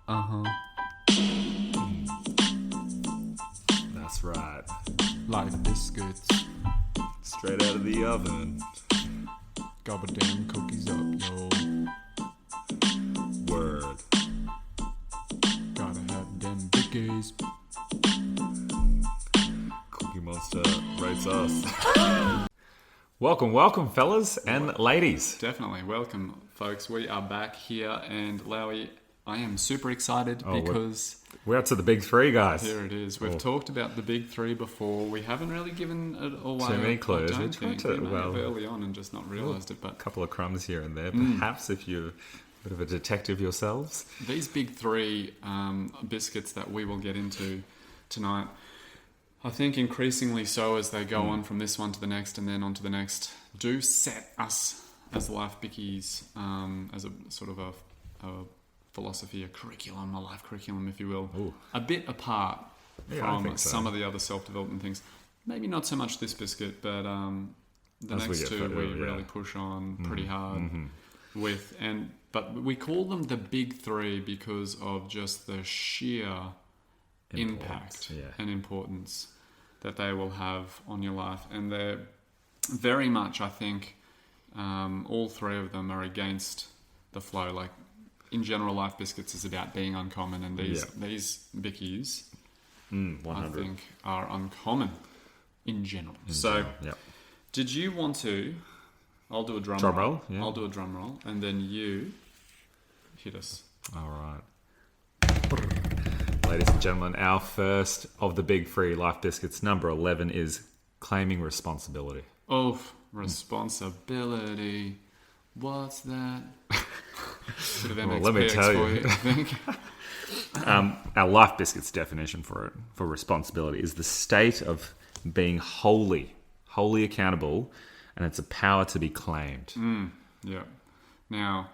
Uh-huh. That's right. Like biscuits. Straight out of the oven. Gobble damn cookies up, yo. Word. Gotta have them bickies. Cookie Monster rates us. Welcome, fellas and ladies. Definitely. Welcome, folks. We are back here, and Lowy, I am super excited because... We're up to the big three, guys. Here it is. We've talked about the big three before. We haven't really given it away. Too many clues. I We don't tried think. to, We may have well, early on and just not realised it. But a couple of crumbs here and there. Perhaps if you're a bit of a detective yourselves. these big three biscuits that we will get into tonight, I think increasingly so as they go on from this one to the next and then on to the next, do set us as life bickies as a sort of a philosophy, a curriculum, a life curriculum, if you will, a bit apart from some of the other self-development things. Maybe not so much this biscuit, but the As next two we really push on pretty hard with. But we call them the big three because of just the sheer impact and importance that they will have on your life. And they're very much, I think, all three of them are against the flow. Like, in general, life biscuits is about being uncommon, and these bickies, 100. I think, are uncommon in general. Did you want to? I'll do a drum roll. Yeah. I'll do a drum roll, and then you hit us. All right. Ladies and gentlemen, our first of the big three life biscuits, number 11, is claiming responsibility. Oh, responsibility. What's that? Bit of MXPX let me tell for you. I think. Our life biscuits definition for responsibility is the state of being wholly accountable, and it's a power to be claimed. Yeah. Now,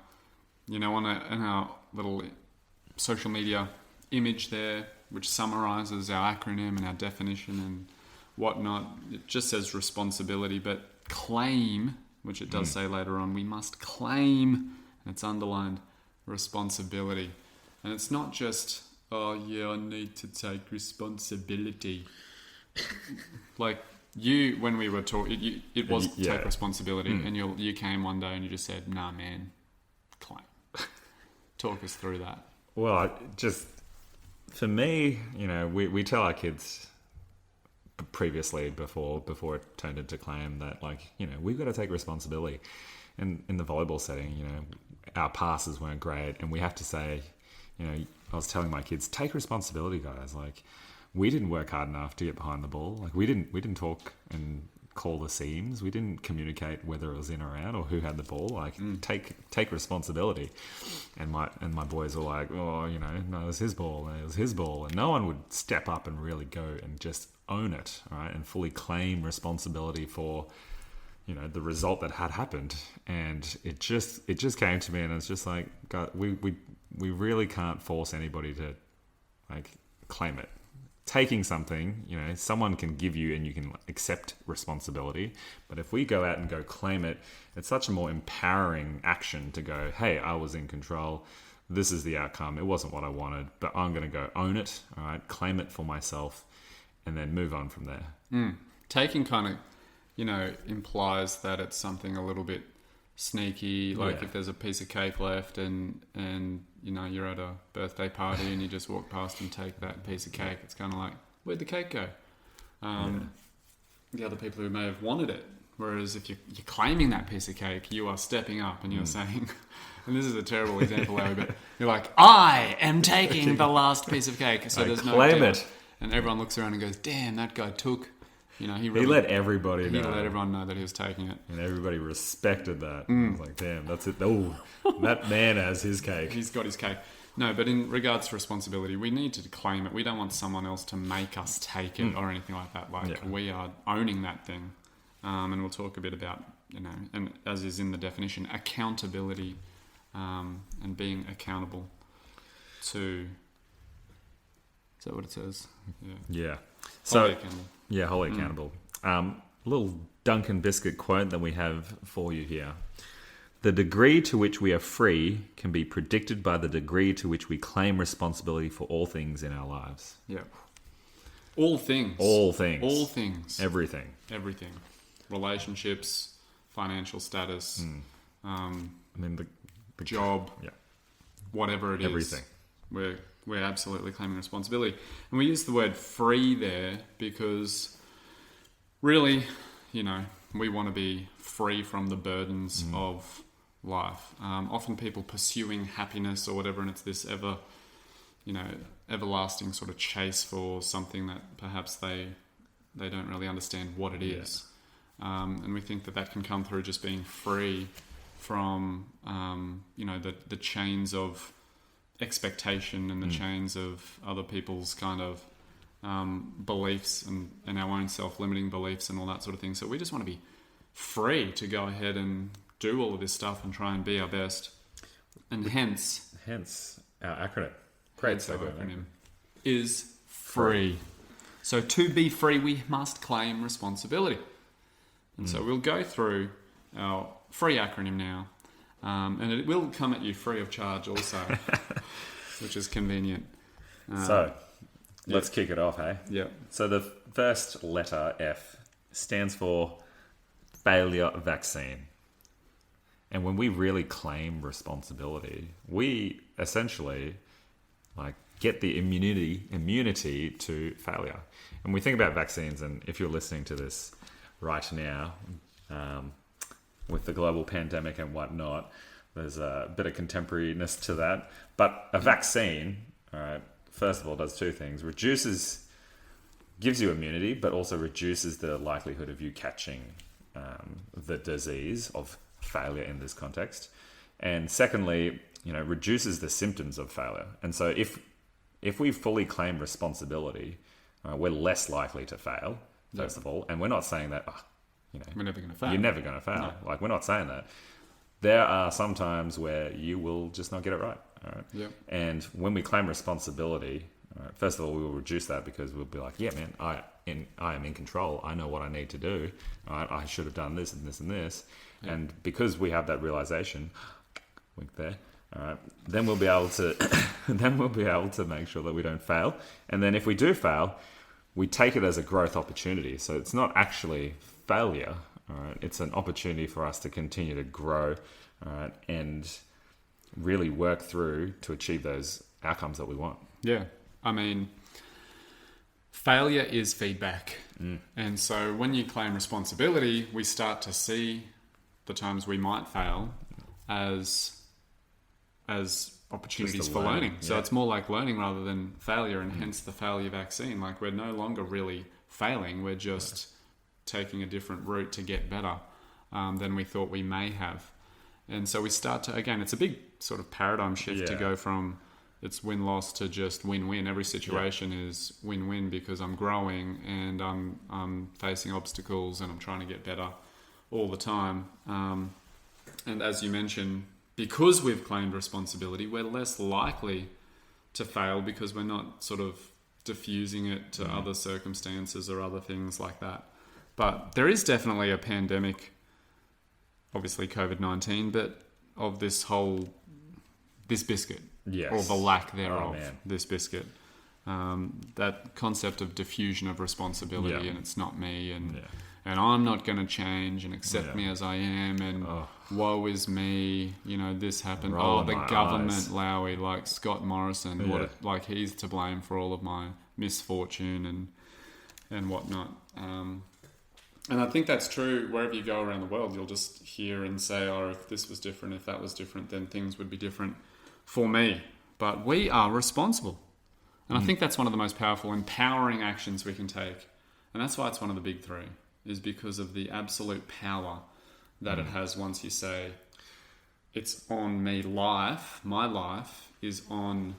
you know, on our little social media image there, which summarizes our acronym and our definition and whatnot, it just says responsibility, but claim, which it does say later on, we must claim, and it's underlined, responsibility. And it's not just, oh yeah, I need to take responsibility. Like you, when we were talking, it was take responsibility, and you came one day and you just said, nah man, claim. Talk us through that. Well, for me, you know, we tell our kids previously before it turned into claim that, like, you know, we've got to take responsibility. And in the volleyball setting, you know, our passes weren't great, and we have to say, you know, I was telling my kids, take responsibility, guys. Like, we didn't work hard enough to get behind the ball. Like, we didn't talk and call the seams. We didn't communicate whether it was in or out or who had the ball. Like, take responsibility. And my boys were like, oh, you know, no, it was his ball, and it was his ball, and no one would step up and really go and just own it, right, and fully claim responsibility for, you know, the result that had happened. And it just came to me, and it's just like, God, we really can't force anybody to, like, claim it. Taking something, you know, someone can give you and you can accept responsibility. But if we go out and go claim it, it's such a more empowering action to go, hey, I was in control. This is the outcome. It wasn't what I wanted, but I'm going to go own it, all right, claim it for myself, and then move on from there. Taking kind of, you know, implies that it's something a little bit sneaky. Like if there's a piece of cake left and you know, you're at a birthday party and you just walk past and take that piece of cake, it's kind of like, where'd the cake go? The other people who may have wanted it. Whereas if you're claiming that piece of cake, you are stepping up and you're saying, and this is a terrible example, Larry, but you're like, I am taking the last piece of cake. So there's no claim doubt. it. And everyone looks around and goes, damn, that guy took, you know, he let everybody know. He let everyone know that he was taking it. And everybody respected that. I was like, damn, that's it. Oh, that man has his cake. He's got his cake. No, but in regards to responsibility, we need to claim it. We don't want someone else to make us take it or anything like that. Like, we are owning that thing. And we'll talk a bit about, you know, and as is in the definition, accountability and being accountable to... Is that what it says? Yeah. Wholly accountable. Yeah, wholly accountable. Little Duncan Biscuit quote that we have for you here. The degree to which we are free can be predicted by the degree to which we claim responsibility for all things in our lives. Yeah. All things. All things. All things. Everything. Everything. Relationships, financial status, I mean, the job, yeah, whatever it is. everything. We're absolutely claiming responsibility. And we use the word free there because really, we want to be free from the burdens of life. Often people pursuing happiness or whatever, and it's this everlasting sort of chase for something that perhaps they don't really understand what it is. And we think that can come through just being free from, the chains of expectation and the chains of other people's kind of beliefs and our own self-limiting beliefs and all that sort of thing. So we just want to be free to go ahead and do all of this stuff and try and be our best. And hence our acronym. Great acronym is free. So to be free, we must claim responsibility. And so we'll go through our free acronym now. And it will come at you free of charge also, which is convenient. Let's kick it off, hey? Yeah. So the first letter, F, stands for failure vaccine. And when we really claim responsibility, we essentially get the immunity to failure. And we think about vaccines, and if you're listening to this right now, with the global pandemic and whatnot, there's a bit of contemporariness to that. But a vaccine, all right, first of all, does two things. Gives you immunity, but also reduces the likelihood of you catching the disease of failure in this context. And secondly, reduces the symptoms of failure. And so if we fully claim responsibility, we're less likely to fail, first of all. And we're not saying that, we're never going to fail. You're never going to fail. No. We're not saying that. There are some times where you will just not get it right. All right. Yep. And when we claim responsibility, first of all, we will reduce that because we'll be like, yeah, man, I am in control. I know what I need to do. All right? I should have done this and this and this. Yep. And because we have that realization, wink there. All right. Then we'll be able to make sure that we don't fail. And then if we do fail, we take it as a growth opportunity. So it's not actually failure. All right. It's an opportunity for us to continue to grow, all right, and really work through to achieve those outcomes that we want. Yeah. I mean, failure is feedback. And so when you claim responsibility, we start to see the times we might fail as opportunities for learning. So it's more like learning rather than failure, and hence the failure vaccine. We're no longer really failing. We're just taking a different route to get better than we thought we may have. And so we start to, again, it's a big sort of paradigm shift to go from it's win-loss to just win-win. Every situation is win-win because I'm growing and I'm facing obstacles and I'm trying to get better all the time. And as you mentioned, because we've claimed responsibility, we're less likely to fail because we're not sort of diffusing it to other circumstances or other things like that. But there is definitely a pandemic, obviously COVID-19, but of this biscuit, or the lack thereof, this biscuit. That concept of diffusion of responsibility, and it's not me, and I'm not going to change and accept me as I am, and woe is me, this happened. The government, Lowy, like Scott Morrison, he's to blame for all of my misfortune and whatnot. And I think that's true wherever you go around the world. You'll just hear and say, if this was different, if that was different, then things would be different for me. But we are responsible. And I think that's one of the most powerful, empowering actions we can take. And that's why it's one of the big three, is because of the absolute power that it has once you say, it's on me. My life is on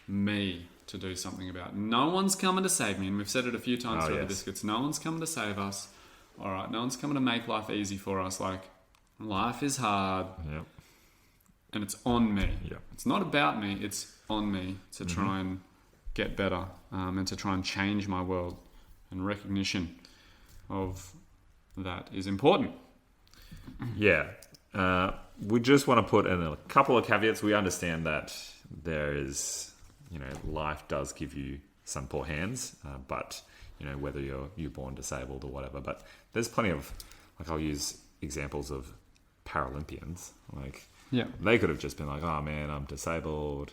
me to do something about. No one's coming to save me. And we've said it a few times through the Biscuits. No one's coming to save us. All right, no one's coming to make life easy for us. Life is hard. Yep. And it's on me. Yep. It's not about me. It's on me to try and get better and to try and change my world. And recognition of that is important. Yeah. we just want to put in a couple of caveats. We understand that there is, life does give you some poor hands, but, whether you're born disabled or whatever. But there's plenty of, I'll use examples of Paralympians. They could have just been like, oh man, I'm disabled.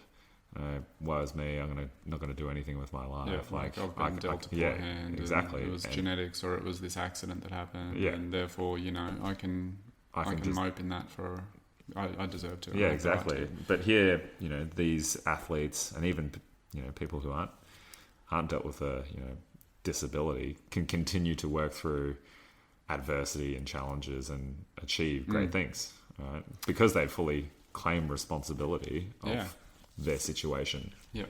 Woe's me. Not gonna do anything with my life. Yeah, I've been dealt a poor hand. Exactly. It was genetics, or it was this accident that happened. Yeah. And therefore, I can just mope in that for. I deserve to. Yeah, exactly. But here, these athletes and even people who aren't dealt with a disability can continue to work through adversity and challenges and achieve great things, right? Because they fully claim responsibility of their situation. Yeah.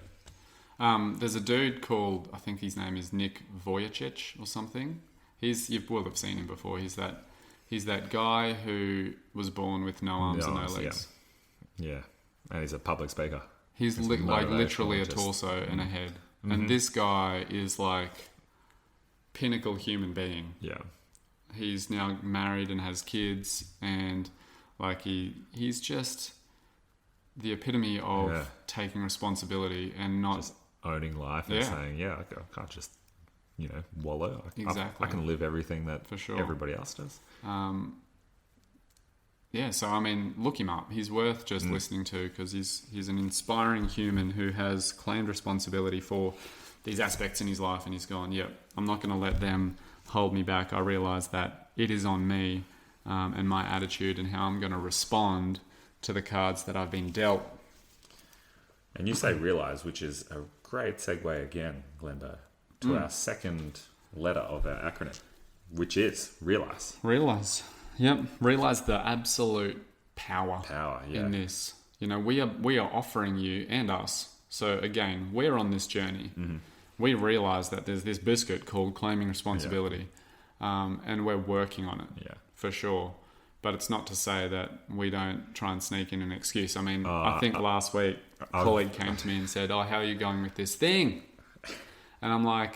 There's a dude called, I think his name is Nick Vujicic or something. You will have seen him before. He's that guy who was born with no arms and no legs. Yeah. And he's a public speaker. He's literally a torso and a head. Mm-hmm. And this guy is like pinnacle human being. Yeah. He's now married and has kids, and he's just the epitome of taking responsibility and not just owning life and saying, I can't just wallow. Exactly. I can live everything that for sure everybody else does. So look him up. He's worth just listening to, because he's an inspiring human who has claimed responsibility for these aspects in his life, and he's gone, I'm not going to let them hold me back. I realise that it is on me, and my attitude and how I'm going to respond to the cards that I've been dealt. And you say realise, which is a great segue again, Glenda, to our second letter of our acronym, which is realise. Realise. Yep. Realise the absolute power in this. We are offering you and us. So again, we're on this journey. Mm-hmm. We realise that there's this biscuit called claiming responsibility, and we're working on it for sure. But it's not to say that we don't try and sneak in an excuse. I think last week a colleague came to me and said, how are you going with this thing? And I'm like,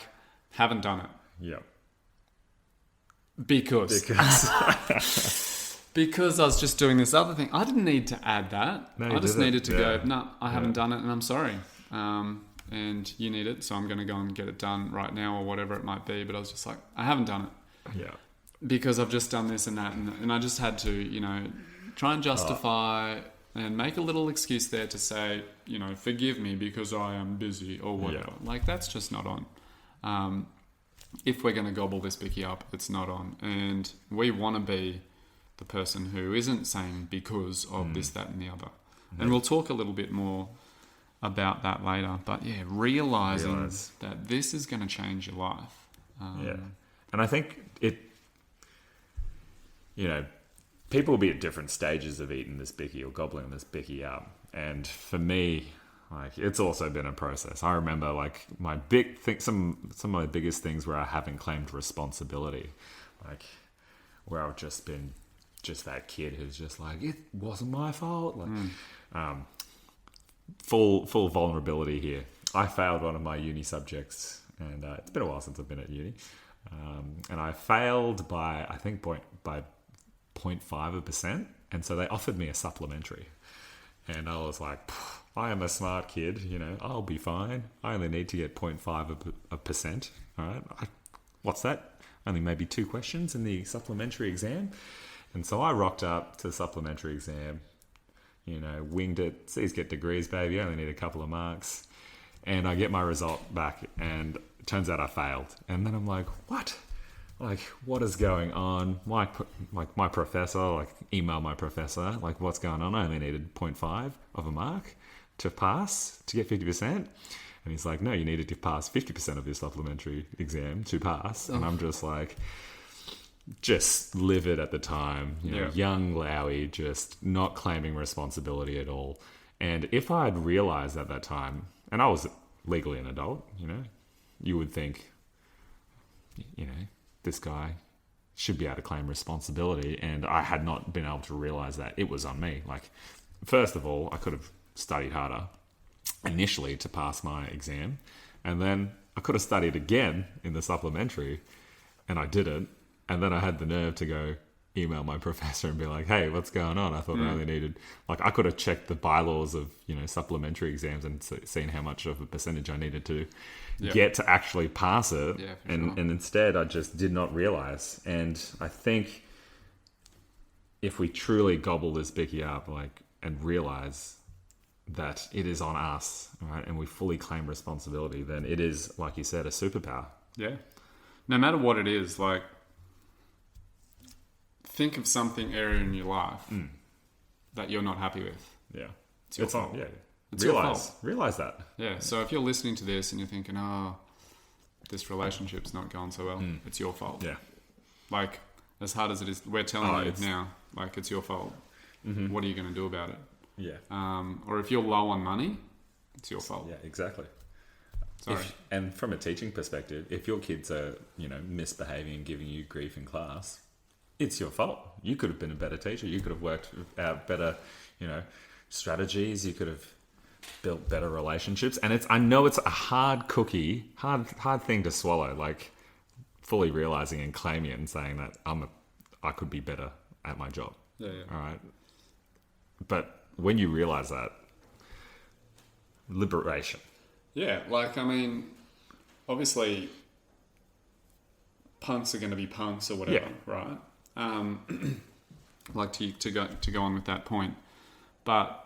haven't done it. Yeah. Because I was just doing this other thing. I didn't need to add that. I just needed to go, no, I haven't done it and I'm sorry. And you need it, so I'm going to go and get it done right now or whatever it might be. But I was just like, I haven't done it. Yeah. Because I've just done this and that. And I just had to, try and justify and make a little excuse there to say, forgive me because I am busy or whatever. Yeah. That's just not on. If we're going to gobble this Bicky up, it's not on. And we want to be the person who isn't saying because of this, that, and the other. Mm. And we'll talk a little bit more about that later. But realising that this is going to change your life. And I think people will be at different stages of eating this Bicky or gobbling this Bicky up. And for me, it's also been a process. I remember my big thing, some of my biggest things where I haven't claimed responsibility, where I've just been that kid who's just it wasn't my fault. Full vulnerability here. I failed one of my uni subjects, and it's been a while since I've been at uni, and I failed by 0.5%, and so they offered me a supplementary, and I was like, I am a smart kid, I'll be fine. I only need to get 0.5%. All right, what's that? Only maybe 2 questions in the supplementary exam. And so I rocked up to the supplementary exam, winged it. C's get degrees, baby. I only need a couple of marks. And I get my result back, and it turns out I failed. And then I'm like, what? What is going on? My professor, email my professor, what's going on? I only needed 0.5 of a mark to pass, to get 50%. And he's like, no, you needed to pass 50% of your supplementary exam to pass. And I'm just livid at the time, young Lowy, just not claiming responsibility at all. And if I had realised at that time, and I was legally an adult, you would think, this guy should be able to claim responsibility. And I had not been able to realise that it was on me. First of all, I could have studied harder initially to pass my exam. And then I could have studied again in the supplementary, and I didn't. And then I had the nerve to go email my professor and be like, hey, what's going on? I thought I only needed, like, I could have checked the bylaws of, supplementary exams and seen how much of a percentage I needed to get to actually pass it. Yeah, and instead I just did not realize. And I think if we truly gobble this Bicky up, like, and realize that it is on us, right, and we fully claim responsibility, then it is, like you said, a superpower. Yeah. No matter what it is, like, think of something area in your life that you're not happy with. Yeah. It's your fault. It's realize, your fault. Realize that. Yeah. So if you're listening to this and you're thinking, this relationship's not going so well, it's your fault. Yeah. Like, as hard as it is, we're telling you now, like, it's your fault. Mm-hmm. What are you going to do about it? Yeah. Or if you're low on money, it's your fault. Yeah, exactly. Sorry. And from a teaching perspective, if your kids are, misbehaving and giving you grief in class, it's your fault. You could have been a better teacher. You could have worked out better, strategies. You could have built better relationships. And I know it's a hard cookie, hard thing to swallow, like fully realizing and claiming it and saying that I could be better at my job. Yeah. All right. But when you realize that, liberation. Yeah, like, I mean, obviously, punks are going to be punks or whatever, right? Like to go on with that point, but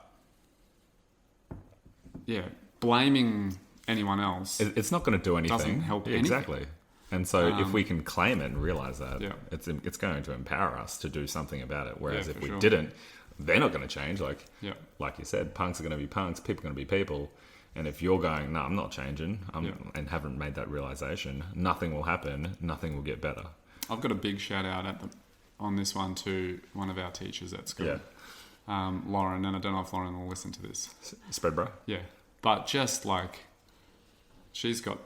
yeah, blaming anyone else, it's not going to do anything. Doesn't help anything. Exactly. And so if we can claim it and realize that, it's going to empower us to do something about it. Whereas if we didn't, they're not going to change. Like you said, punks are going to be punks, people are going to be people. And if you're going, no, I'm not changing, and haven't made that realization, nothing will happen, nothing will get better. I've got a big shout out on this one to one of our teachers at school, Lauren, and I don't know if Lauren will listen to this. Spread, bro. Yeah, but just like, she's got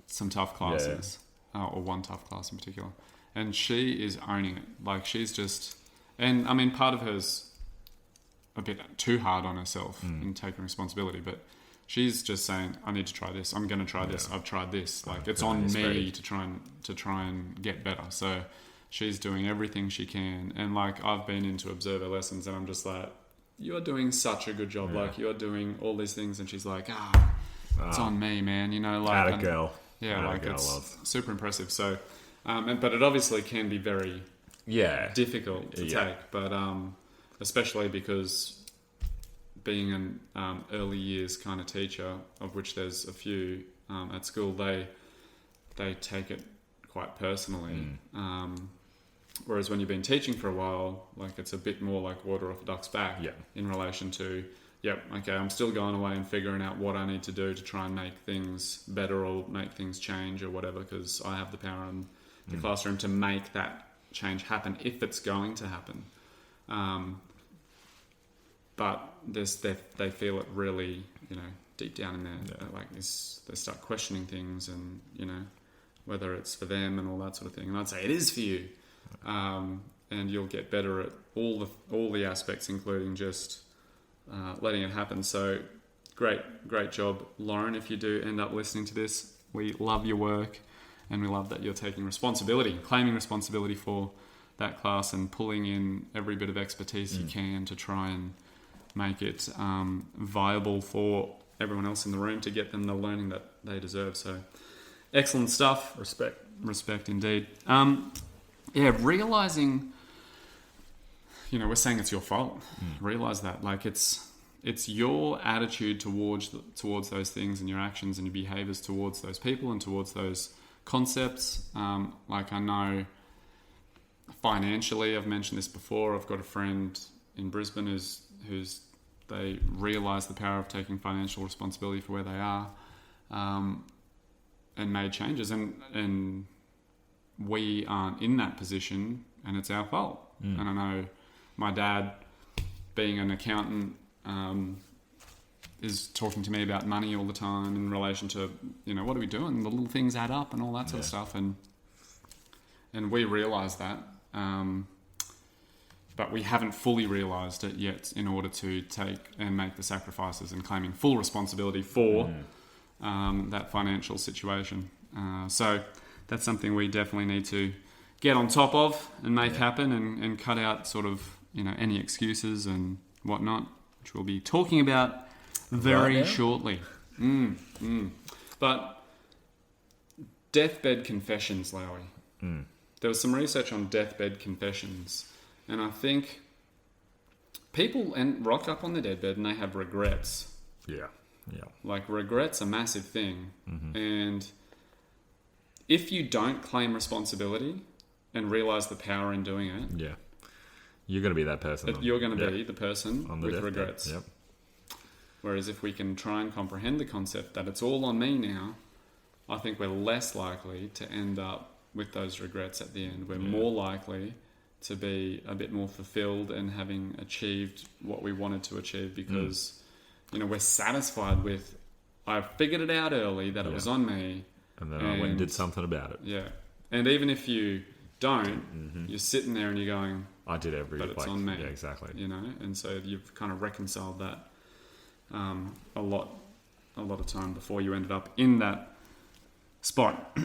some tough classes, or one tough class in particular, and she is owning it. Like, she's just, and I mean, part of her's a bit too hard on herself in taking responsibility, but she's just saying, I need to try this. I'm going to try this. I've tried this. Like, it's on me to try and get better. So she's doing everything she can. And like, I've been into observer lessons and I'm just like, you're doing such a good job. Like, you're doing all these things. And she's like, it's on me, man. Like, atta girl. Yeah, like, it's super impressive. So, but it obviously can be very difficult to take. But especially because being an early years kind of teacher, of which there's a few at school, they take it quite personally. Whereas when you've been teaching for a while, like, it's a bit more like water off a duck's back in relation to, okay, I'm still going away and figuring out what I need to do to try and make things better or make things change or whatever, because I have the power in the classroom to make that change happen if it's going to happen. But they feel it really, deep down in there. Like, they start questioning things and, whether it's for them and all that sort of thing. And I'd say it is for you. And you'll get better at all the aspects, including just letting it happen. So great job, Lauren. If you do end up listening to this, we love your work and we love that you're taking responsibility, claiming responsibility for that class and pulling in every bit of expertise you can to try and make it viable for everyone else in the room to get them the learning that they deserve. So excellent stuff. Respect indeed. Realizing, we're saying it's your fault. Realize that, like, it's your attitude towards those things and your actions and your behaviors towards those people and towards those concepts. Like, I know financially, I've mentioned this before, I've got a friend in Brisbane who's they realised the power of taking financial responsibility for where they are, and made changes, and we aren't in that position, and it's our fault. And I know my dad, being an accountant, is talking to me about money all the time in relation to, what are we doing? The little things add up and all that sort of stuff, and we realise that. But we haven't fully realised it yet in order to take and make the sacrifices and claiming full responsibility for that financial situation. So that's something we definitely need to get on top of and make happen, and cut out sort of, any excuses and whatnot, which we'll be talking about very shortly. But deathbed confessions, Lowy. There was some research on deathbed confessions, and I think people rock up on the deathbed and they have regrets. Yeah. Like, regret's a massive thing. And if you don't claim responsibility and realise the power in doing it... Yeah. You're going to be that person. You're going to be the person on the with deathbed. regrets. Yep. Whereas if we can try and comprehend the concept that it's all on me now, I think we're less likely to end up with those regrets at the end. We're more likely to be a bit more fulfilled and having achieved what we wanted to achieve because... we're satisfied with, I figured it out early that it was on me. And then I went and did something about it. Yeah. And even if you don't, you're sitting there and you're going, I did everything. but it's on me. Yeah, exactly. And so you've kind of reconciled that a lot of time before you ended up in that spot.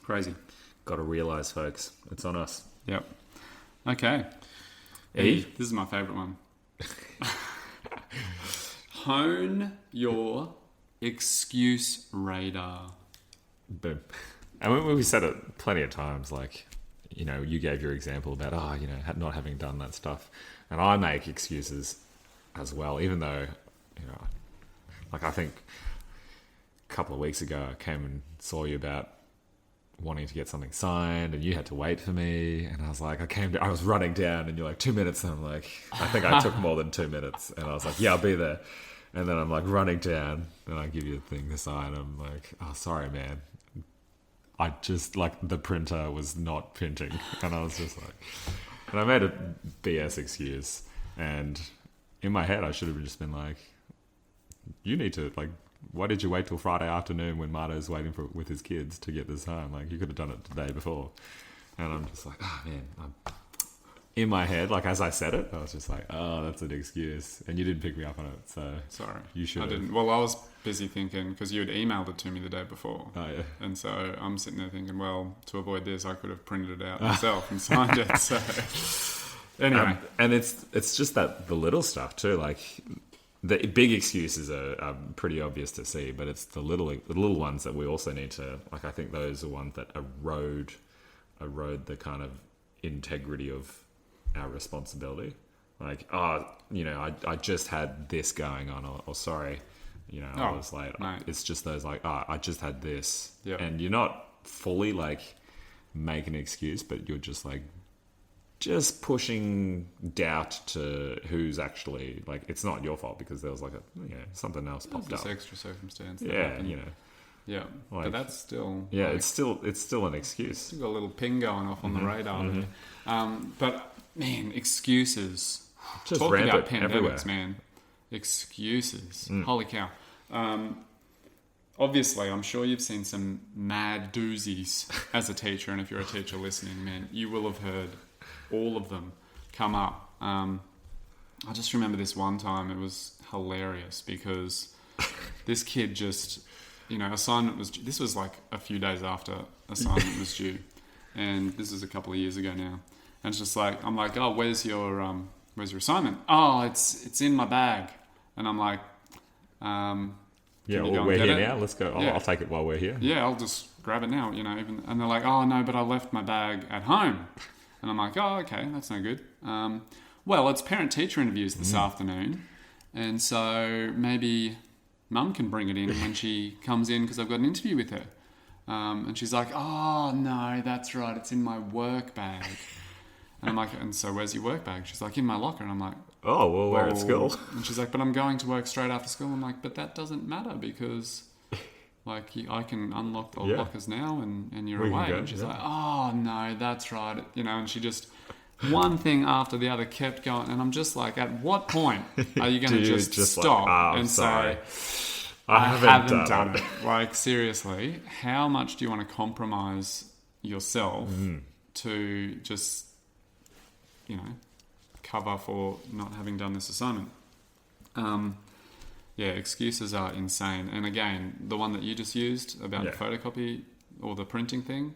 Crazy. Got to realise, folks, it's on us. Yep. Okay. E, this is my favourite one. Hone your excuse radar. Boom. And we said it plenty of times, like, you gave your example about, not having done that stuff. And I make excuses as well, even though, like, I think a couple of weeks ago I came and saw you about wanting to get something signed and you had to wait for me, and I was like, I was running down and you're like 2 minutes, and I'm like, I think I took more than 2 minutes, and I was like, yeah, I'll be there. And then I'm like running down and I give you a thing to sign. I'm like, oh, sorry, man. I just, like, the printer was not printing, and I was just like, and I made a BS excuse, and in my head I should have just been like, you need to, like, why did you wait till Friday afternoon when Marto's waiting with his kids to get this home? Like, you could have done it the day before. And I'm just like, oh, man. In my head, like, as I said it, I was just like, oh, that's an excuse. And you didn't pick me up on it, so... Sorry. You should have. I didn't. Well, I was busy thinking, because you had emailed it to me the day before. Oh, yeah. And so I'm sitting there thinking, well, to avoid this, I could have printed it out myself and signed it, so... Anyway. And it's just that the little stuff, too, like... The big excuses are pretty obvious to see, but it's the little ones that we also need to, like, I think those are ones that erode the kind of integrity of our responsibility. Like, I just had this going on, or sorry, I was late. No. It's just those, like, I just had this. Yep. And you're not fully, like, making an excuse, but you're just, like, just pushing doubt to who's actually, like, it's not your fault because there was, like, something else popped up. This extra circumstance. Yeah, Yeah, like, but that's still... Yeah, like, it's still an excuse. You've got a little ping going off on the radar there. But, man, excuses. Just Talking about rampant pandemics, everywhere. man. Excuses. Holy cow. Obviously, I'm sure you've seen some mad doozies as a teacher, and if you're a teacher listening, man, you will have heard all of them come up. I just remember this one time, it was hilarious because this kid just, assignment was, this was like a few days after assignment was due, and this is a couple of years ago now, and it's just like, I'm like, oh, where's your assignment? Oh, it's in my bag. And I'm like, yeah, well, we're here now. Let's go. I'll take it while we're here. Yeah, I'll just grab it now, and they're like, oh, no, but I left my bag at home. And I'm like, oh, okay, that's no good. Well, it's parent-teacher interviews this afternoon, and so maybe Mum can bring it in when she comes in because I've got an interview with her. And she's like, oh, no, that's right, it's in my work bag. And I'm like, and so where's your work bag? She's like, in my locker. And I'm like, oh, well, we're at school. And she's like, but I'm going to work straight after school. I'm like, but that doesn't matter because... like, I can unlock the lockers now and you're away. And she's like, oh, no, that's right. And she just, one thing after the other kept going. And I'm just like, at what point are you going to just stop and say, I haven't done it? Like, seriously, how much do you want to compromise yourself to just, cover for not having done this assignment? Yeah, excuses are insane. And again, the one that you just used about the photocopy or the printing thing,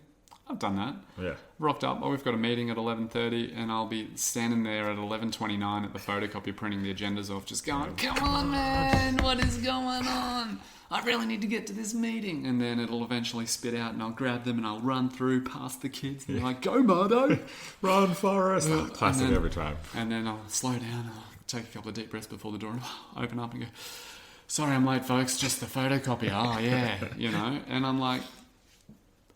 I've done that. Yeah. Rocked up. Oh, we've got a meeting at 11:30, and I'll be standing there at 11:29 at the photocopy, printing the agendas off, just going, "Come on, man, what is going on? I really need to get to this meeting." And then it'll eventually spit out, and I'll grab them and I'll run through past the kids. And they're like, "Go, Mardo, Run, Forrest!" Classic and then, every time. And then I'll slow down. And I'll take a couple of deep breaths before the door, and open up and go, "Sorry, I'm late, folks. Just the photocopy." Oh yeah, And I'm like,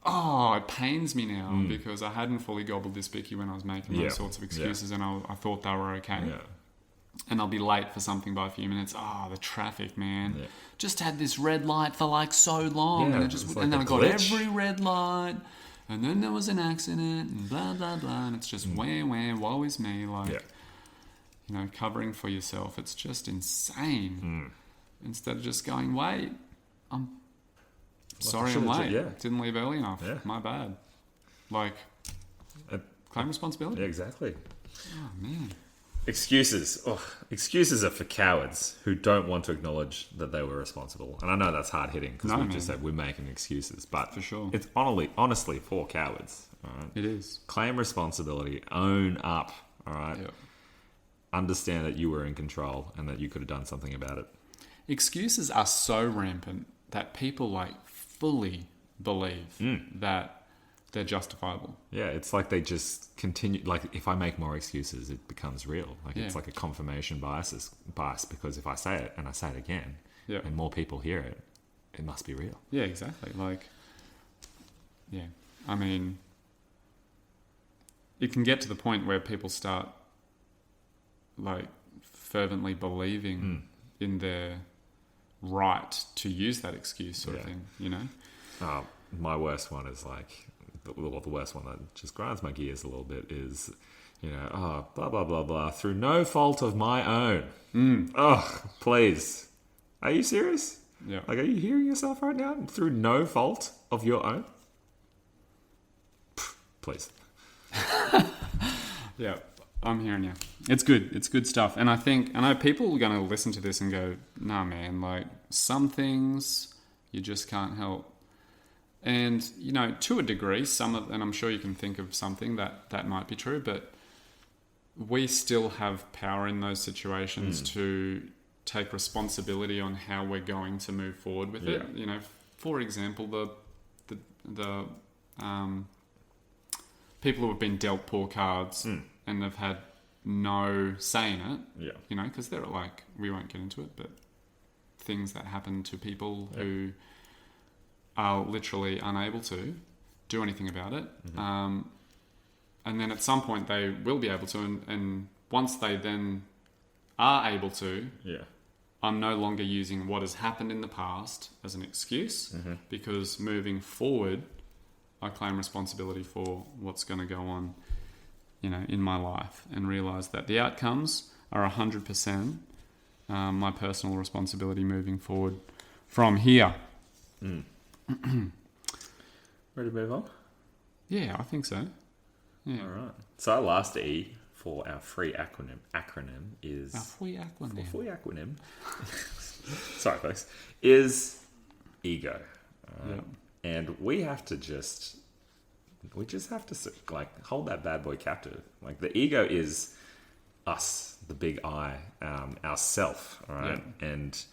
oh, it pains me now because I hadn't fully gobbled this Bicky when I was making those sorts of excuses, and I thought they were okay. Yeah. And I'll be late for something by a few minutes. Oh, the traffic, man. Yeah. Just had this red light for like so long. Yeah, and then I got every red light. And then there was an accident and blah, blah, blah. And it's just woe is me. Like, covering for yourself. It's just insane. Instead of just going, wait, I'm sorry I'm late. Didn't leave early enough. Yeah. My bad. Like, claim responsibility. Yeah, exactly. Oh, man. Excuses. Oh, excuses are for cowards who don't want to acknowledge that they were responsible. And I know that's hard hitting because we just said we're making excuses, but for sure, it's honestly for cowards. All right? It is. Claim responsibility. Own up. All right. Yep. Understand that you were in control and that you could have done something about it. Excuses are so rampant that people fully believe that they're justifiable. Yeah, it's like they just continue. Like, if I make more excuses, it becomes real. Like, it's like a confirmation bias because if I say it and I say it again, and more people hear it, it must be real. Yeah, exactly. Like, I mean, it can get to the point where people start, like, fervently believing in their right to use that excuse sort of thing, My worst one is like, the worst one that just grinds my gears a little bit is, blah, blah, blah, blah, through no fault of my own. Oh, please. Are you serious? Yeah. Like, are you hearing yourself right now? Through no fault of your own? Please. Yeah, I'm hearing you. It's good. It's good stuff. And I know people are going to listen to this and go, nah, man, like, some things you just can't help. And, to a degree, and I'm sure you can think of something that might be true, but we still have power in those situations to take responsibility on how we're going to move forward with it. For example, the people who have been dealt poor cards and have had no say in it, because they're like, we won't get into it, but things that happen to people who are literally unable to do anything about it. And then at some point they will be able to, and once they then are able to, I'm no longer using what has happened in the past as an excuse, because moving forward, I claim responsibility for what's going to go on, in my life, and realize that the outcomes are 100% my personal responsibility moving forward from here. Ready to move on? Yeah, I think so. Yeah. All right. So our last E for our free acronym is... Our free acronym. Sorry, folks. Is ego. Yep. And we just have to, like, hold that bad boy captive. Like, the ego is us, the big I, ourself, all right? Yep. And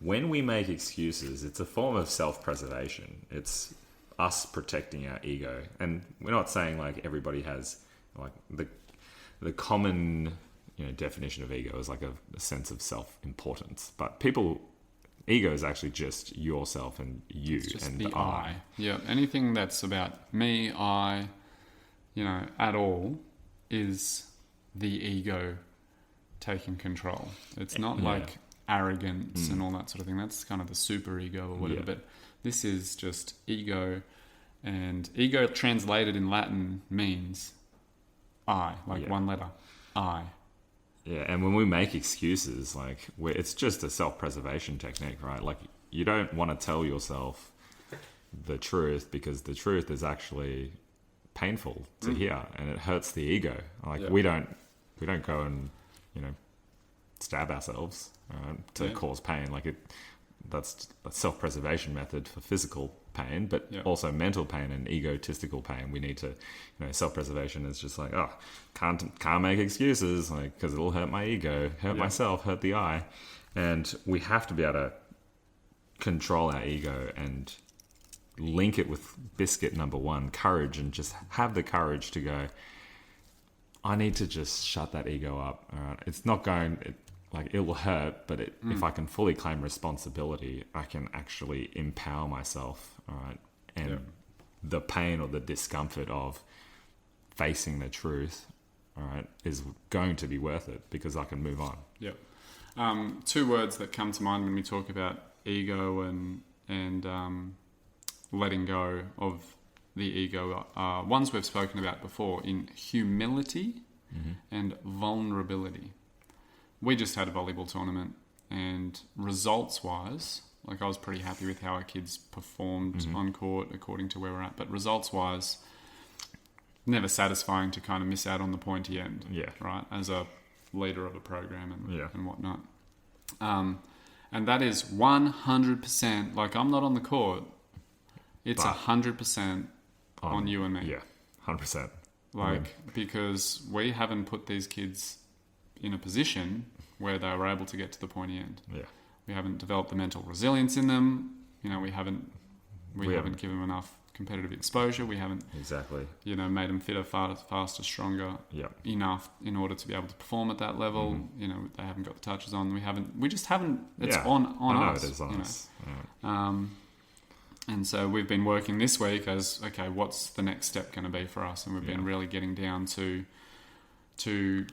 when we make excuses, it's a form of self-preservation. It's us protecting our ego. And we're not saying, like, everybody has, like, the common, definition of ego is like a sense of self-importance. But ego is actually just yourself and you and the I. Yeah, anything that's about me, I, at all, is the ego taking control. It's not like arrogance and all that sort of thing. That's kind of the super ego or whatever. But this is just ego, and ego translated in Latin means I, one letter, I. Yeah, and when we make excuses, like, it's just a self-preservation technique, right? Like, you don't want to tell yourself the truth because the truth is actually painful to hear, and it hurts the ego. Like, we don't go and stab ourselves to cause pain. Like, that's a self-preservation method for physical pain, but also mental pain and egotistical pain. We need to, self-preservation is just like, oh, can't make excuses, like, because it'll hurt my ego, hurt myself, hurt the I. And we have to be able to control our ego and link it with biscuit number one, courage, and just have the courage to go, I need to just shut that ego up. All right? It's not going, it will hurt, but if I can fully claim responsibility, I can actually empower myself. All right. And the pain or the discomfort of facing the truth, all right, is going to be worth it because I can move on. Yep. Two words that come to mind when we talk about ego and letting go of the ego are ones we've spoken about before in humility and vulnerability. We just had a volleyball tournament, and results-wise, like, I was pretty happy with how our kids performed on court according to where we're at. But results-wise, never satisfying to kind of miss out on the pointy end, right, as a leader of a program and whatnot. And that is 100%, like, I'm not on the court. It's 100% on you and me. Yeah, 100%. Like, because we haven't put these kids in a position where they were able to get to the pointy end. Yeah. We haven't developed the mental resilience in them. We haven't given them enough competitive exposure. We haven't made them fitter, faster, stronger enough in order to be able to perform at that level. They haven't got the touches on. We just haven't. It's on us. It is on us. Yeah. And so we've been working this week as, okay, what's the next step going to be for us? And we've been really getting down to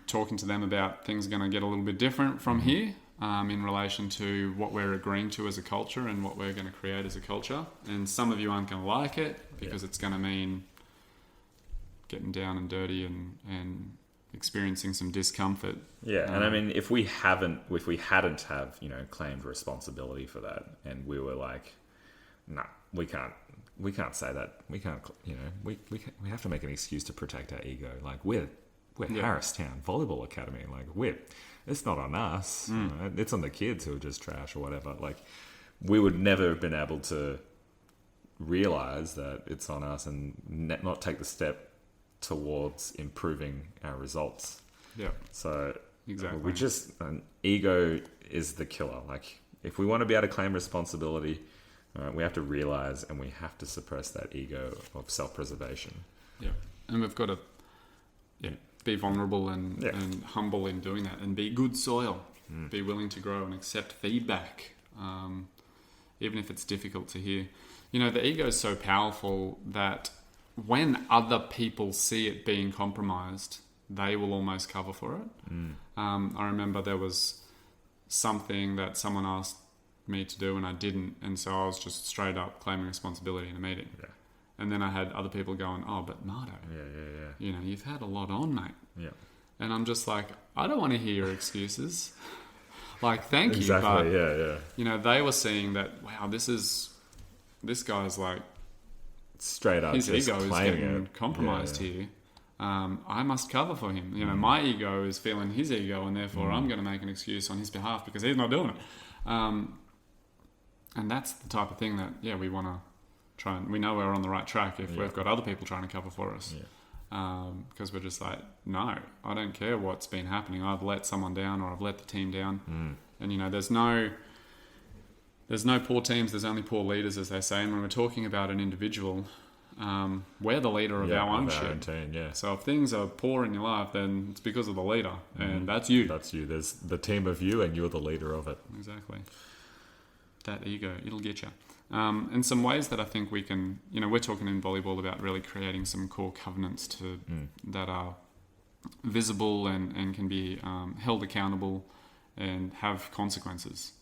talking to them about things are going to get a little bit different from here in relation to what we're agreeing to as a culture and what we're going to create as a culture. And some of you aren't going to like it because it's going to mean getting down and dirty and experiencing some discomfort. Yeah, and I mean, if we hadn't have claimed responsibility for that, and we were like, nah, we can't say that. We can't, we have to make an excuse to protect our ego. Like, we're Harristown Volleyball Academy. Like, it's not on us. It's on the kids who are just trash or whatever. Like, we would never have been able to realize that it's on us and not take the step towards improving our results. Yeah. So exactly, ego is the killer. Like, if we want to be able to claim responsibility, we have to realize and we have to suppress that ego of self-preservation. Yeah, and we've got to be vulnerable and humble in doing that, and be good soil. Be willing to grow and accept feedback, even if it's difficult to hear. The ego is so powerful that when other people see it being compromised, they will almost cover for it. I remember there was something that someone asked me to do and I didn't, and so I was just straight up claiming responsibility in a meeting. Yeah. And then I had other people going, oh, but Marto, you've had a lot on, mate. Yeah. And I'm just like, I don't want to hear your excuses. Like, thank you. But, they were seeing that, wow, this guy's like, straight up, his ego is getting compromised here. I must cover for him. My ego is feeling his ego, and therefore I'm going to make an excuse on his behalf because he's not doing it. And that's the type of thing that, we want to try and... We know we're on the right track if we've got other people trying to cover for us. Yeah. Because we're just like, no, I don't care what's been happening. I've let someone down or I've let the team down. And, there's no poor teams, there's only poor leaders, as they say. And when we're talking about an individual, we're the leader of our own shit. So if things are poor in your life, then it's because of the leader. And that's you. That's you. There's the team of you and you're the leader of it. Exactly. That ego, it'll get you. And some ways that I think we can, we're talking in volleyball about really creating some core covenants that are visible and can be held accountable and have consequences.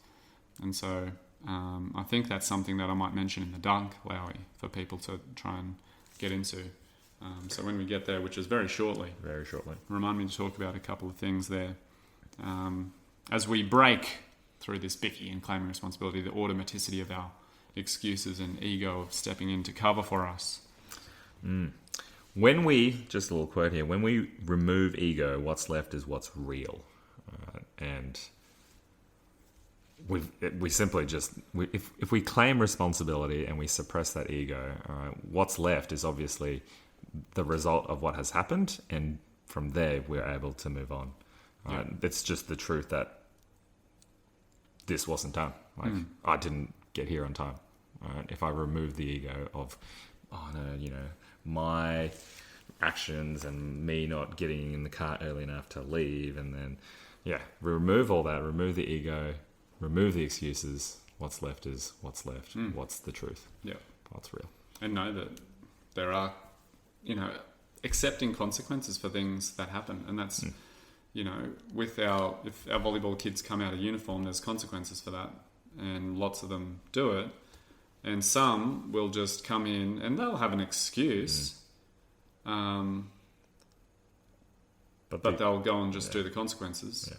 And so I think that's something that I might mention in the dunk, Lowy, for people to try and get into. So when we get there, which is very shortly, remind me to talk about a couple of things there. As we break through this Bicky and claiming responsibility, the automaticity of our excuses and ego of stepping in to cover for us. When we, just a little quote here, when we remove ego, what's left is what's real. And we simply just if we claim responsibility and we suppress that ego, all right, what's left is obviously the result of what has happened, and from there we're able to move on. Right? It's just the truth that this wasn't done. Like I didn't get here on time. Right? If I remove the ego of, oh no, you know, my actions and me not getting in the car early enough to leave, and then remove all that, remove the ego, remove the excuses. What's left is what's left. What's the truth? Yeah, what's real? And know that there are, you know, accepting consequences for things that happen, and that's you know, if our volleyball kids come out of uniform, there's consequences for that, and lots of them do it, and some will just come in and they'll have an excuse, but they'll go and just do the consequences,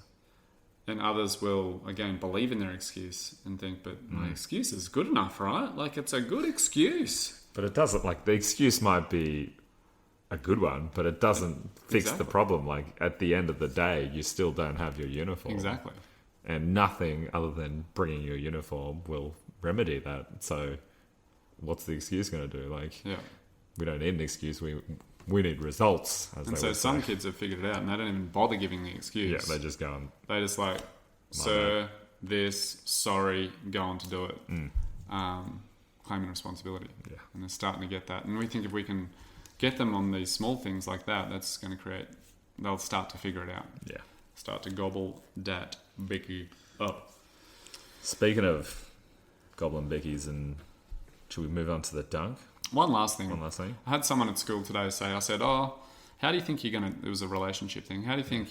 and others will again believe in their excuse and think, but my excuse is good enough, right? Like, it's a good excuse, but it doesn't. Like, the excuse might be a good one, but it doesn't fix the problem. Like, at the end of the day, you still don't have your uniform. Exactly. And nothing other than bringing your uniform will remedy that. So what's the excuse going to do? Like, we don't need an excuse. We need results. And so some kids have figured it out, and they don't even bother giving the excuse. Yeah, they just go on. They just like, sir, this, sorry, go on to do it. Claiming responsibility. Yeah. And they're starting to get that. And we think if we can get them on these small things like that, that's going to create, they'll start to figure it out. Yeah. Start to gobble that Bicky up. Speaking of gobbling Bickies, and should we move on to the dunk? One last thing. I had someone at school today say, I said, oh, how do you think you're going to, it was a relationship thing, how do you think,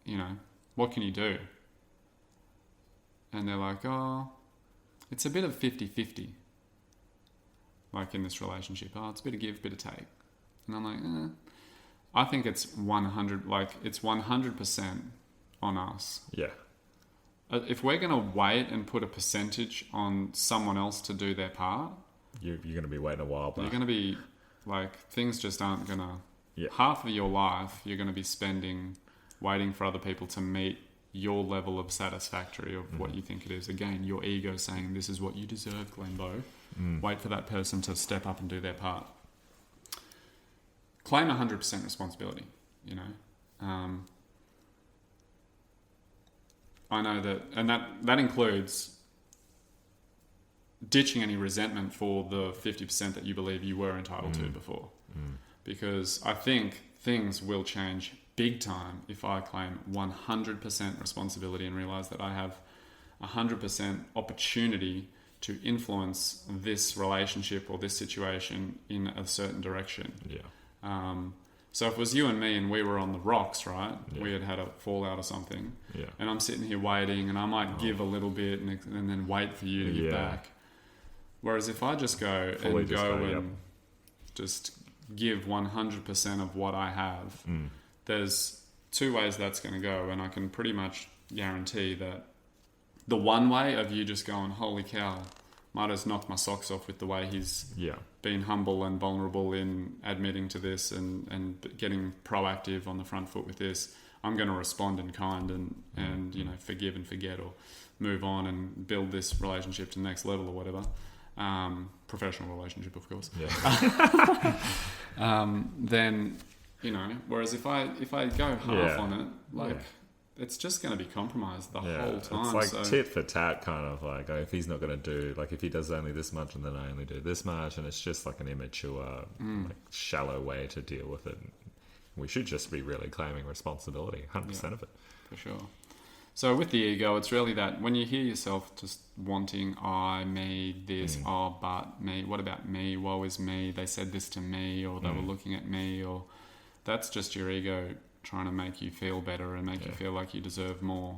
you know, what can you do? And they're like, oh, it's a bit of 50-50. Like, in this relationship, oh, it's a bit of give, bit of take. And I'm like, I think it's 100, like, it's 100% on us. Yeah. If we're going to wait and put a percentage on someone else to do their part, you're going to be waiting a while back. You're going to be, like, things just aren't going to, half of your life you're going to be spending waiting for other people to meet your level of satisfactory of what you think it is. Again, your ego saying, this is what you deserve, Glenbo. Wait for that person to step up and do their part. Claim 100% responsibility, you know. I know that, and that includes ditching any resentment for the 50% that you believe you were entitled to before. Because I think things will change big time if I claim 100% responsibility and realize that I have 100% opportunity to influence this relationship or this situation in a certain direction. Yeah. So if it was you and me and we were on the rocks, right? Yeah. We had a fallout or something. Yeah. And I'm sitting here waiting, and I might give a little bit and then wait for you to get back. Whereas if I just go just give 100% of what I have, there's two ways that's going to go, and I can pretty much guarantee that the one way of you just going, holy cow, Marto's knocked my socks off with the way he's been humble and vulnerable in admitting to this and getting proactive on the front foot with this. I'm going to respond in kind and you know, forgive and forget, or move on and build this relationship to the next level or whatever. Professional relationship, of course. Yeah. Then, you know, whereas if I go half on it, like, it's just going to be compromised the whole time. It's like tit for tat, kind of like, if he's not going to do, like, if he does only this much and then I only do this much, and it's just like an immature, like, shallow way to deal with it. We should just be really claiming responsibility, 100% of it. For sure. So with the ego, it's really that when you hear yourself just wanting, I, me, this, oh, but me, what about me, woe is me, they said this to me, or they were looking at me, or that's just your ego trying to make you feel better and make you feel like you deserve more.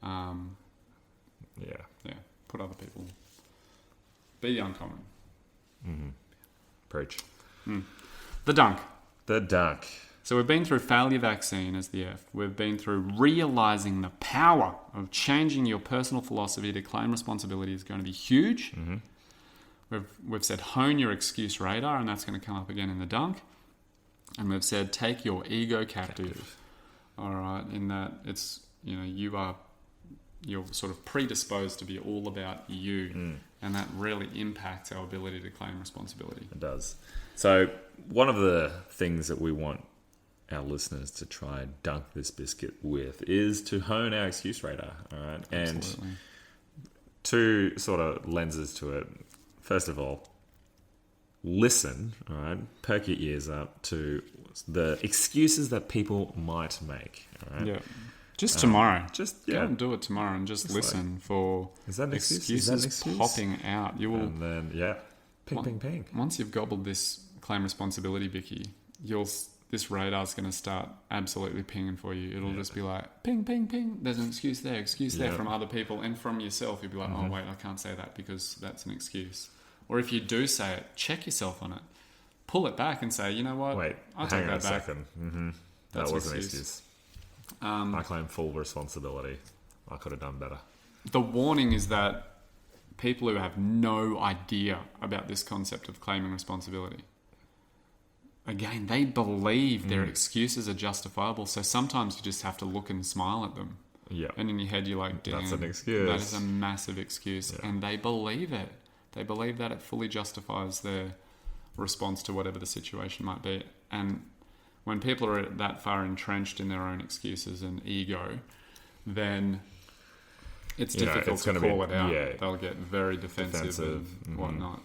Put other people. Be uncommon. Preach. The dunk. The dunk. So we've been through failure vaccine as the F. We've been through realizing the power of changing your personal philosophy to claim responsibility is going to be huge. We've said hone your excuse radar, and that's going to come up again in the dunk. And we've said take your ego captive. All right, in that it's, you know, you are you're sort of predisposed to be all about you, and that really impacts our ability to claim responsibility. It does. So one of the things that we want our listeners to try and dunk this biscuit with is to hone our excuse radar. All right, Absolutely. and two sort of lenses to it. First of all, listen. All right, perk your ears up to the excuses that people might make. All right. Yeah. Just tomorrow. Yeah. Go and do it tomorrow and just listen for Is that an excuse? excuses Is that an excuse? popping out. You will. And then ping, ping. Once you've gobbled this claim responsibility, Bicky, this radar's going to start absolutely pinging for you. It'll just be like, ping, ping, ping. There's an excuse there from other people and from yourself. You'll be like, oh, wait, I can't say that because that's an excuse. Or if you do say it, check yourself on it. Pull it back and say, you know what? Wait, I'll hang take on a that back. second. Mm-hmm. That was an excuse. I claim full responsibility. I could have done better. The warning is that people who have no idea about this concept of claiming responsibility, again, they believe their excuses are justifiable. So sometimes you just have to look and smile at them. Yeah. And in your head, you're like, damn, that's an excuse. that is a massive excuse. Yeah. And they believe it. They believe that it fully justifies their response to whatever the situation might be. And when people are that far entrenched in their own excuses and ego, then it's difficult to call it out. Yeah. They'll get very defensive. And whatnot.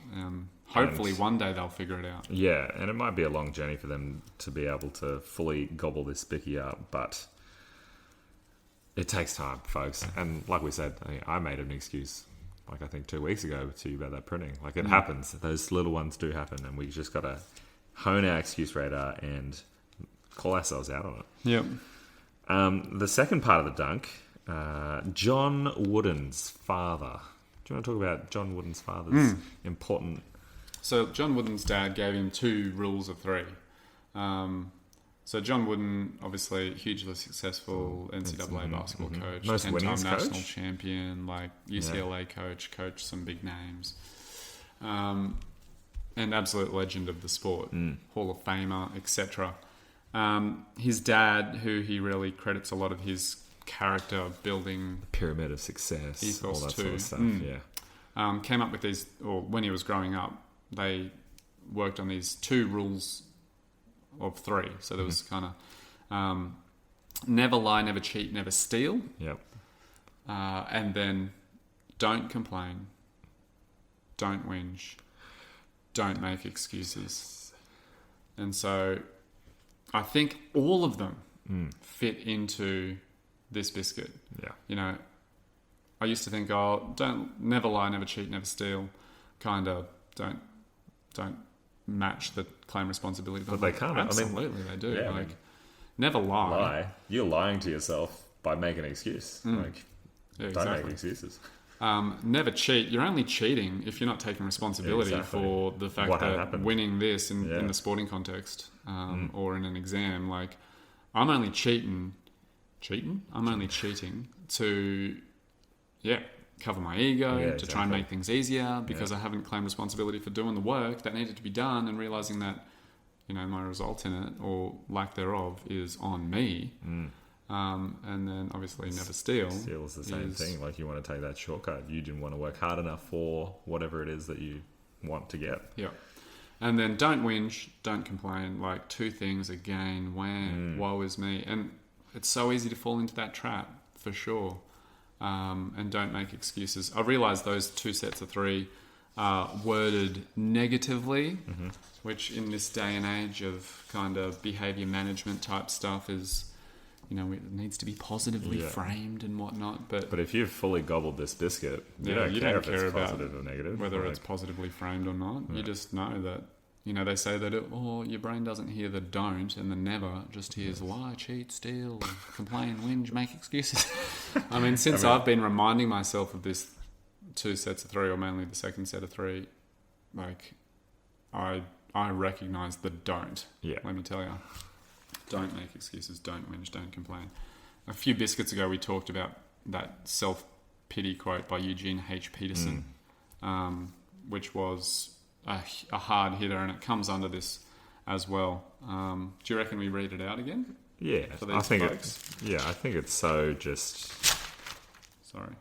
Hopefully one day they'll figure it out. Yeah, and it might be a long journey for them to be able to fully gobble this bicky up, but it takes time, folks. And like we said, I made an excuse, like I think 2 weeks ago to you about that printing. Like it happens. Those little ones do happen, and we just got to hone our excuse radar and call ourselves out on it. Yep. The second part of the dunk, John Wooden's father. Do you want to talk about John Wooden's father's important... So John Wooden's dad gave him 2 rules of 3. So John Wooden, obviously hugely successful NCAA basketball coach, Most 10-time winningest national coach? champion, like UCLA coach some big names, and absolute legend of the sport, Hall of Famer, etc. His dad, who he really credits a lot of his character building pyramid of success, ethos all that too, sort of stuff, came up with these, or when he was growing up, they worked on these 2 rules of 3. So there was kind of never lie, never cheat, never steal. Yep. And then don't complain, don't whinge, don't make excuses. And so I think all of them fit into this biscuit. Yeah. You know, I used to think, never lie, never cheat, never steal. Kind of don't match the claim responsibility. But they can't. Absolutely, they do. Yeah, never lie. You're lying to yourself by making an excuse. Yeah, Don't exactly. make excuses. Never cheat. You're only cheating if you're not taking responsibility for the fact What that happened. winning this in the sporting context or in an exam. Like, I'm only cheating to, cover my ego, to try and make things easier because I haven't claimed responsibility for doing the work that needed to be done and realizing that, my result in it or lack thereof is on me. And then obviously never steal. Steal is the same thing. Like, you want to take that shortcut. You didn't want to work hard enough for whatever it is that you want to get. Yeah. And then don't whinge, don't complain. Like, 2 things again, woe is me. And it's so easy to fall into that trap, for sure. And don't make excuses. I realised those 2 sets of 3 are worded negatively, which in this day and age of kind of behaviour management type stuff is, it needs to be positively framed and whatnot. But if you've fully gobbled this biscuit, you don't care if it's positive or negative. Whether it's positively framed or not. You just know that, they say that, your brain doesn't hear the don't and the never, just hears lie, cheat, steal, complain, whinge, make excuses. Since I've been reminding myself of this 2 sets of 3, or mainly the second set of 3, like, I recognise the don't. Yeah. Let me tell you. Don't make excuses, don't whinge, don't complain. A few biscuits ago, we talked about that self-pity quote by Eugene H. Peterson, which was a hard hitter, and it comes under this as well. Do you reckon we read it out again? Yeah, I think it's so just... So Sorry.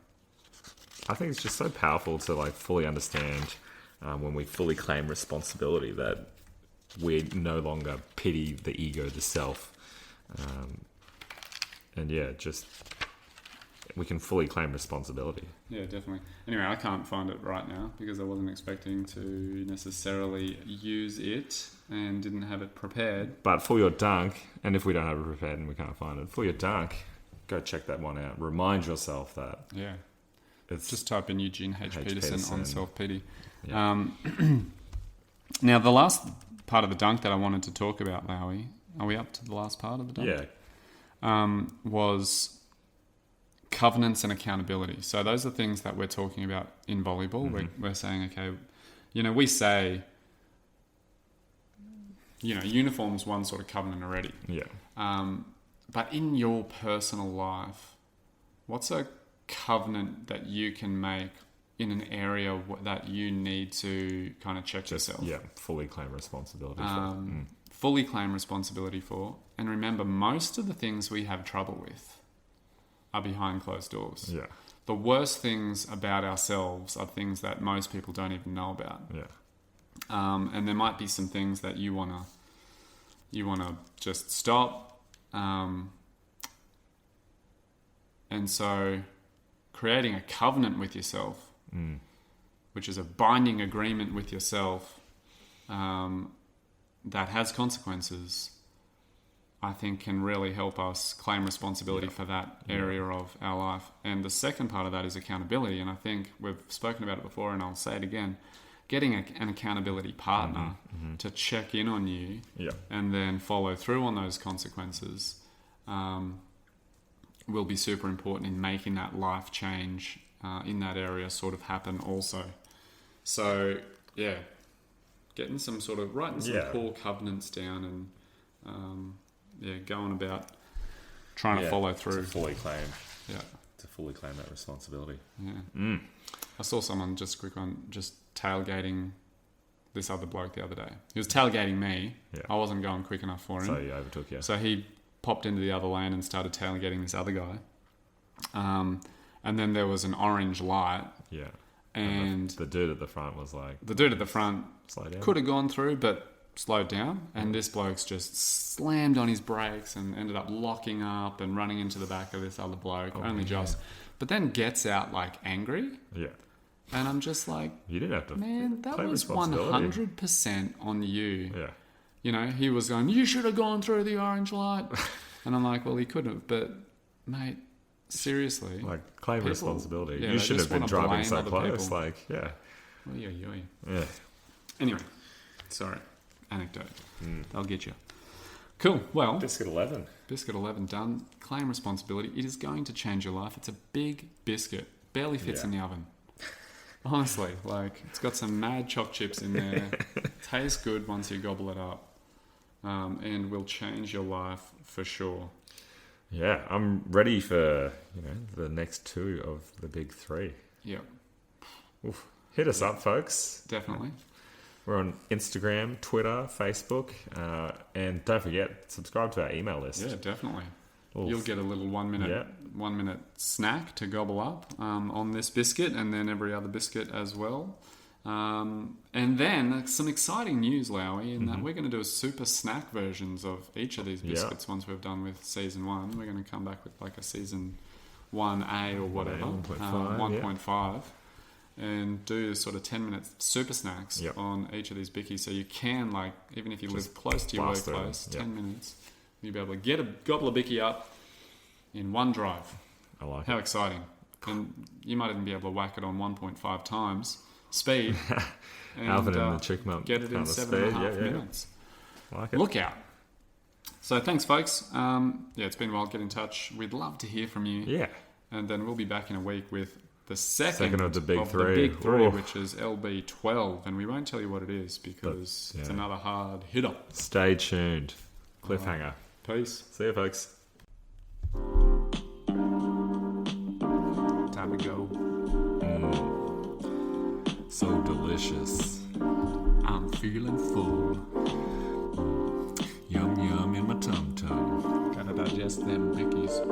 I think it's just so powerful to like fully understand when we fully claim responsibility that we no longer pity the ego, the self, and yeah, just we can fully claim responsibility. Yeah, definitely. Anyway, I can't find it right now because I wasn't expecting to necessarily use it and didn't have it prepared. But for your dunk, and if we don't have it prepared and we can't find it, for your dunk, go check that one out. Remind yourself that. Yeah. It's Just type in Eugene H. Peterson on self-pity. Yeah. Now, the last part of the dunk that I wanted to talk about, Lowy, are we up to the last part of the dunk? Yeah. Was covenants and accountability. So those are things that we're talking about in volleyball. We're saying, okay, we say, uniform's one sort of covenant already. Yeah. But in your personal life, what's a covenant that you can make in an area that you need to kind of check yourself? Yeah, fully claim responsibility for. Fully claim responsibility for. And remember, most of the things we have trouble with are behind closed doors. Yeah. The worst things about ourselves are things that most people don't even know about. Yeah. And there might be some things that you wanna just stop. And so creating a covenant with yourself, which is a binding agreement with yourself that has consequences, I think can really help us claim responsibility for that area of our life. And the second part of that is accountability. And I think we've spoken about it before, and I'll say it again. Getting an accountability partner to check in on you and then follow through on those consequences will be super important in making that life change in that area sort of happen also. So, yeah, writing some core covenants down and going about trying to follow through. To fully claim. Yeah. To fully claim that responsibility. Yeah. I saw someone, just a quick one, just tailgating this other bloke the other day. He was tailgating me. Yeah. I wasn't going quick enough for him. So he overtook you. So he popped into the other lane and started tailgating this other guy. And then there was an orange light. Yeah. And the dude at the front was like... The dude at the front could have gone through, but slowed down. And this bloke's just slammed on his brakes and ended up locking up and running into the back of this other bloke. But then gets out like angry. Yeah. And I'm just like... You didn't have to... Man, that was 100% on you. Yeah. He was going, you should have gone through the orange light. And I'm like, well, he could have. But, mate... Seriously. Like, claim responsibility. Yeah, you should have been driving so close. People. Like, yeah. Well, yeah. Yeah. Anyway. Sorry. Anecdote. They'll get you. Cool. Well. Biscuit 11 done. Claim responsibility. It is going to change your life. It's a big biscuit. Barely fits in the oven. Honestly. Like, it's got some mad choc chips in there. Tastes good once you gobble it up. And will change your life for sure. Yeah, I'm ready for the next two of the big three. Yeah. Oof. Hit us up, folks. Definitely. We're on Instagram, Twitter, Facebook, and don't forget, subscribe to our email list. Yeah, definitely. Oof. You'll get a little 1 minute snack to gobble up on this biscuit, and then every other biscuit as well. And then some exciting news, Lowy, in that we're going to do a super snack versions of each of these biscuits once we've done with season 1. We're going to come back with like a season 1A or whatever, 1.5, and do sort of 10-minute super snacks on each of these Bikkies. So you can, like, even if you live close to your workplace, 10 minutes, you'll be able to get a gobble of Bikkie up in one drive. I like it. How exciting. And you might even be able to whack it on 1.5 times speed and Alvin and the Chickmunk get it in 7.5 minutes. Like it. Look out. So thanks, folks. It's been a while. Get in touch. We'd love to hear from you. Yeah. And then we'll be back in a week with the second of the big three, which is LB12. And we won't tell you what it is because it's another hard hitter. Stay tuned. Cliffhanger. Peace. See you, folks. Time to go. So delicious. I'm feeling full. Yum yum in my tum tum. Gotta digest them Bikkies.